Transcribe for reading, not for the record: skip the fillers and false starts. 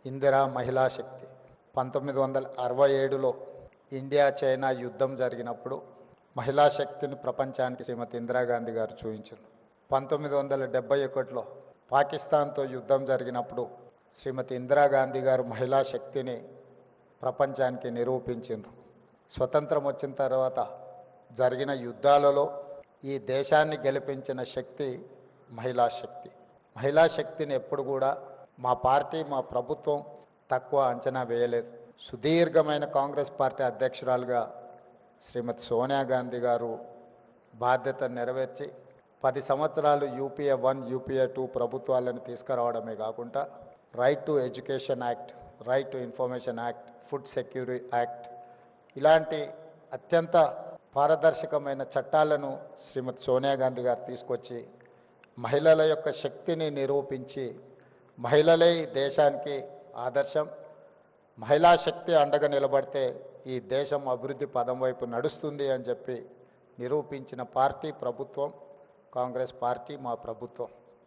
ఇందిరా మహిళా శక్తి. 1967లో India China యుద్ధం జరిగినప్పుడు మహిళా శక్తిని ప్రపంచానికి శ్రీమతి ఇందిరాగాంధీ గారు చూపించారు. 1971లో పాకిస్తాన్తో యుద్ధం జరిగినప్పుడు శ్రీమతి ఇందిరాగాంధీ గారు మహిళా శక్తిని ప్రపంచానికి నిరూపించారు. స్వతంత్రం వచ్చిన తర్వాత జరిగిన యుద్ధాలలో ఈ దేశాన్ని గెలిపించిన శక్తి మహిళా శక్తి. మహిళా శక్తిని ఎప్పుడు కూడా మా పార్టీ, మా ప్రభుత్వం తక్కువ అంచనా వేయలేదు. సుదీర్ఘమైన కాంగ్రెస్ పార్టీ అధ్యక్షురాలుగా శ్రీమతి సోనియా గాంధీ గారు బాధ్యత నెరవేర్చి 10 సంవత్సరాలు యూపీఏ 1, యూపీఏ 2 ప్రభుత్వాలను తీసుకురావడమే కాకుండా right to education act, right to information act, food security act ఇలాంటి అత్యంత పారదర్శకమైన చట్టాలను శ్రీమతి సోనియా గాంధీ గారు తీసుకొచ్చి మహిళల యొక్క శక్తిని నిరూపించి మహిళలే ఈ దేశానికి ఆదర్శం, మహిళా శక్తి అండగా నిలబడితే ఈ దేశం అభివృద్ధి పదం వైపు నడుస్తుంది అని చెప్పి నిరూపించిన పార్టీ ప్రభుత్వం కాంగ్రెస్ పార్టీ, మా ప్రభుత్వం.